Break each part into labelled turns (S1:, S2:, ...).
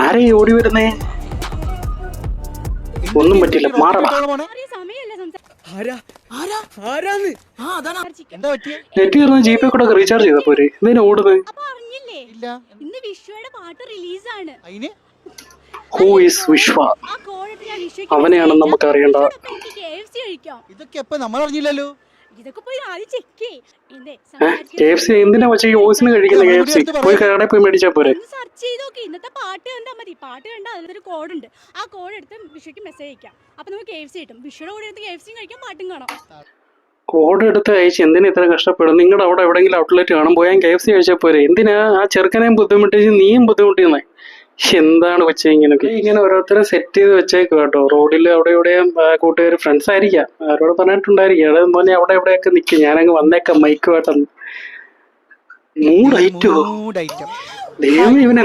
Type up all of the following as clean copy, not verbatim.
S1: ആരെ ഓടി വരുന്നേ? ഒന്നും പറ്റില്ല, മാറടാ. നെറ്റ് കയറുന്ന ജിപേ കൂടെ റീചാർജ് ചെയ്താ പോരെ, ഇതിനെ ഓടുന്നത്? ഹൂ ഈസ് വിശ്വ? അവനെയാണ് നമുക്ക് അറിയേണ്ടത്. KFC എന്തിനാ പക്ഷേ ഈ ഓസിന് കഴിക്കുന്ന? KFC പോയി കടയിൽ പോയി മേടിച്ചാ പോരെ?
S2: ഇന്നത്തെ പാട്ട് കണ്ടാൽ മതി. പാട്ട് കണ്ടാൽ അതിലൊരു കോഡ് ഉണ്ട്. ആ കോഡ് എടുത്ത് വിഷുക്ക് മെസ്സേജ് അയക്കാം. അപ്പൊ നമുക്ക് KFC കിട്ടും. വിഷുയുടെ കൂടെ എടുത്ത് KFC കഴിക്കാം, പാട്ടും കാണാം.
S1: കോഡ് എടുത്ത് അയച്ച് എന്തിനാ ഇത്ര കഷ്ടപ്പെടും? നിങ്ങളുടെ അവിടെ എവിടെയെങ്കിലും ഔട്ട്ലെറ്റ് കാണും, പോയാൽ KFC കഴിച്ചാൽ പോരെ? എന്തിനാ ആ ചെറുക്കനെയും ബുദ്ധിമുട്ടിച്ച് നീയും ബുദ്ധിമുട്ടിയെന്നേ? എന്താണ് വെച്ച ഇങ്ങനെ ഓരോരുത്തരെ സെറ്റ് ചെയ്ത് വെച്ചേക്കും കേട്ടോ. റോഡിൽ അവിടെ എവിടെയും കൂട്ടുകാർ ഫ്രണ്ട്സ് ആയിരിക്കാം, അവരോട് പറഞ്ഞിട്ടുണ്ടായിരിക്കും. അത് മോനെ അവിടെ എവിടെയൊക്കെ നിൽക്കും, ഞാനങ്ങ് വന്നേക്കാം മൈക്കുമായിട്ടെന്ന്. ദൈവം ഇവനെ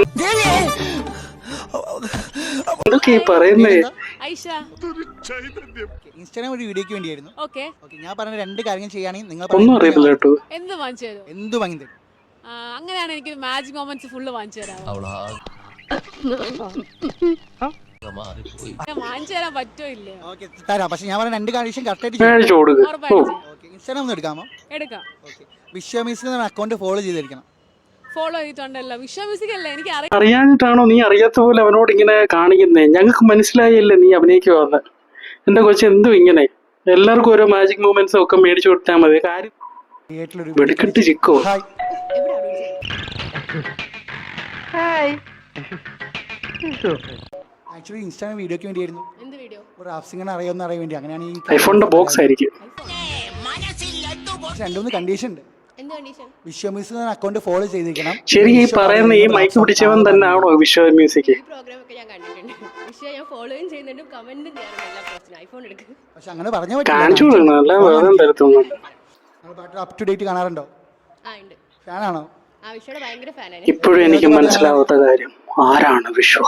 S1: എന്തൊക്കെയാ പറയുന്നേ?
S3: ഇൻസ്റ്റാഗ്രാം ഒരു വീഡിയോക്ക് വേണ്ടിയായിരുന്നു. ഞാൻ പറഞ്ഞ രണ്ട് കാര്യങ്ങൾ ചെയ്യുകയാണെങ്കിൽ നിങ്ങൾ
S1: ഒന്നും അറിയില്ല കേട്ടോ.
S4: എന്ത് വാങ്ങിച്ചു തരും?
S3: എന്ത് വാങ്ങി തരും?
S4: അങ്ങനെയാണ് എനിക്ക് മാജിക് മൊമെന്റ്സ് ഫുള്ള് വാങ്ങിച്ചു തരാം. വാങ്ങിച്ചു തരാൻ പറ്റോ ഇല്ലേ?
S3: തരാം, പക്ഷെ ഞാൻ പറഞ്ഞ രണ്ട് കാര്യം കറക്റ്റായിട്ട് ഇൻസ്റ്റാഗ്രാം ഒന്ന് എടുക്കാമോ?
S4: എടുക്കാം.
S3: വിശ്വ മ്യൂസിക് എന്ന അക്കൗണ്ട് ഫോളോ ചെയ്തിരിക്കണം.
S4: ഫോളോ ചെയ്തിട്ടുണ്ടല്ലോ. വിശ്വ മ്യൂസിക് അല്ലേ? എനിക്ക്
S1: അറിയാഞ്ഞിട്ടാണോ നീ അറിയാത്ത പോലെ അവനോട് ഇങ്ങനെ കാണിക്കുന്നേ? ഞങ്ങൾക്ക് മനസ്സിലായില്ലേ നീ അഭിനയിക്കുവാന്ന്. എന്റെ കൊച്ചു എന്തും ഇങ്ങനെ എല്ലാവർക്കും ഓരോ മാജിക് മൂവ്മെന്റ്സ് ഒക്കെ മേടിച്ചു കൊടുത്താൽ മതി. കാര്യം വെടിക്കെട്ട് ചിക്കോ?
S3: ആക്ച്വലി ഇൻസ്റ്റാഗ്രാം വീഡിയോക്ക് വേണ്ടിയായിരുന്നു.
S4: എന്ത് വീഡിയോ?
S3: ഒരു റാപ്പ് സിംഗറിനെ അറിയാമെന്ന് അറിയാൻ വേണ്ടി. അങ്ങനെയാണ് ഈ
S1: ഐഫോണിന്റെ ബോക്സ് ആയിരിക്കും.
S3: രണ്ടുമൂന്ന് കണ്ടീഷൻ ഉണ്ട്. വിശ്വ മ്യൂസിക് എന്ന അക്കൗണ്ട് ഫോളോ ചെയ്തിരിക്കണം.
S1: ശരി, ഈ പറയുന്ന ഈ മൈക്ക് പിടിച്ചവൻ തന്നെ ആണോ വിശ്വ മ്യൂസിക്?
S3: പക്ഷെ അങ്ങനെ പറഞ്ഞാൽ
S1: കാണിച്ചു കൊടുക്കണം, അല്ല വേറെ തരത്തൊന്നും.
S3: അപ് ടു ഡേറ്റ് കാണാറുണ്ടോ? ഫാനാണോ?
S1: ഇപ്പോഴും എനിക്ക് മനസ്സിലാവാത്ത കാര്യം, ആരാണ് വിശ്വ?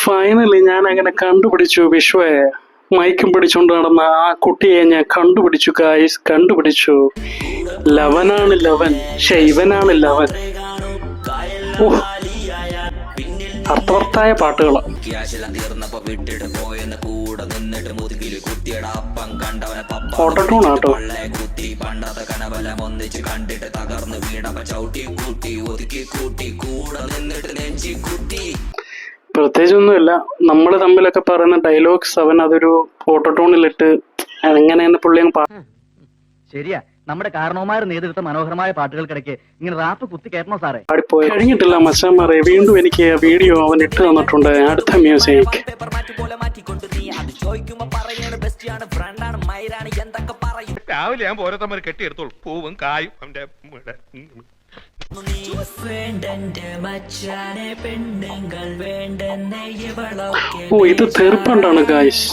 S1: ഫൈനലി ഞാൻ അങ്ങനെ കണ്ടുപിടിച്ചു വിശ്വയെ. മൈക്കും പിടിച്ചോണ്ട് നടന്ന ആ കുട്ടിയെ ഞാൻ കണ്ടുപിടിച്ചു ഗായ്സ്, കണ്ടുപിടിച്ചു. ലവനാണ് ലവൻ, ഇവനാണ് ലവൻ. അർത്ഥവത്തായ പാട്ടുകളാ. ഓട്ടോട്ടൂൺ ആട്ടോ. പ്രത്യേകിച്ചൊന്നുമില്ല, നമ്മൾ തമ്മിലൊക്കെ പറയുന്ന ഡയലോഗ്സ് അവൻ അതൊരു ഓട്ടോട്ടോണിലിട്ട് അങ്ങനെ തന്നെ പുള്ളി
S5: ശരിയാ. നമ്മുടെ കാരണവന്മാർ നേതൃത്വ മനോഹരമായ പാട്ടുകൾക്കിടയ്ക്ക് ഇങ്ങനെ റാപ്പ് കുത്തി കയറ്റണോ സാറേ?
S1: പാടിപ്പോയി കഴിഞ്ഞിട്ടില്ല മച്ചാന്മാരെ. വീണ്ടും എനിക്ക് വീഡിയോ അവൻ ഇട്ട് തന്നിട്ടുണ്ട്. അടുത്ത മ്യൂസിക്
S6: രാവിലെ ഞാൻ ഓരോരുത്തന്മാർ കെട്ടിയെടുത്തോളൂ, പൂവും കായും.
S1: ഓ, ഇത് തെറുപ്പണ്ടാണ് ഗായ്സ്.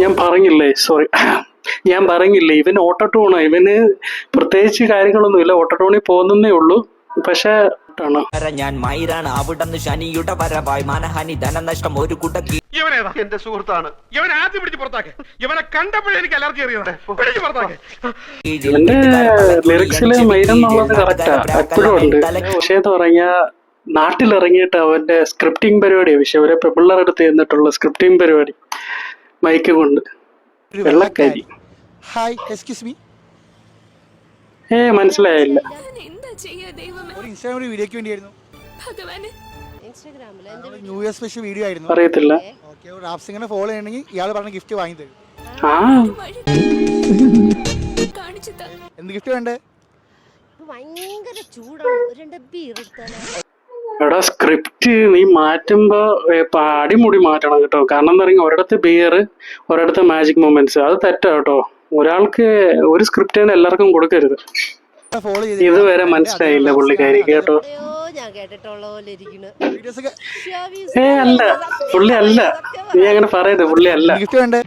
S1: ഞാൻ പറഞ്ഞില്ലേ, സോറി, ഞാൻ പറഞ്ഞില്ലേ ഇവൻ ഓട്ടോട്ടോണാ. ഇവന് പ്രത്യേകിച്ച് കാര്യങ്ങളൊന്നുമില്ല, ഓട്ടോട്ടോണിൽ പോകുന്നേ ഉള്ളൂ. പക്ഷെ
S7: ഞാൻ മൈരാണ് അവിടുന്ന് ശനിയുടെ വരവായി മനഹാനി ധനനഷ്ടം ഒരു കുടക്കി.
S6: ഇവനേതാ? എന്റെ സുഹൃത്താണ്. ഇവൻ ആദ്യം പിടിച്ച് പുറത്താക്കെ. ഇവനെ കണ്ടപ്പോഴേ എനിക്ക് അലർജി അറിയുന്നത്.
S1: ഇവന്റെ ലിറിക്സില് മൈരം എന്നുള്ളത് കറക്റ്റാ, എപ്പോഴും ഉണ്ട്. പക്ഷേ എന്ന് പറഞ്ഞാ നാട്ടിലിറങ്ങിയിട്ട് അവന്റെ സ്ക്രിപ്റ്റിംഗ് പരിപാടിയാണ് വിഷയം. ഒരു പെമ്പിള്ളേരെടുത്ത് ചെന്നിട്ടുള്ള സ്ക്രിപ്റ്റിംഗ് പരിപാടി മൈക്ക് കൊണ്ട്. വെള്ളക്കാരി.
S3: Hi, excuse me.
S1: മനസ്സിലായില്ല.
S3: ഒരു ഇൻസ്റ്റാഗ്രാം വീഡിയോക്ക് വേണ്ടിയായിരുന്നു. ന്യൂ ഇയർ സ്പെഷ്യൽ വീഡിയോ ആയിരുന്നു.
S1: അറിയത്തില്ല.
S3: ഓക്കെ, ഒരു റാപ്പ് സിംഗറിനെ ഫോളോ ചെയ്യണമെങ്കിൽ ഇയാൾ പറഞ്ഞ ഗിഫ്റ്റ് വാങ്ങി തരും. എന്ത് ഗിഫ്റ്റ് വേണ്ടേ?
S1: എടാ, സ്ക്രിപ്റ്റ് നീ മാറ്റുമ്പോ അടിമുടി മാറ്റണം കേട്ടോ. കാരണം എന്താ പറയുക, ഒരിടത്ത് ബിയർ, ഒരിടത്ത് മാജിക് മൊമെന്റ്സ്. അത് തെറ്റാ കേട്ടോ. ഒരാൾക്ക് ഒരു സ്ക്രിപ്റ്റ് തന്നെ എല്ലാവർക്കും കൊടുക്കരുത്. ഇതുവരെ മനസ്സിലായില്ല പുള്ളിക്കാരി കേട്ടോ. അല്ല, പുള്ളി അല്ല, നീ അങ്ങനെ പറയരുത്, പുള്ളി അല്ല.
S3: ഗിഫ്റ്റ് വേണ്ടേ?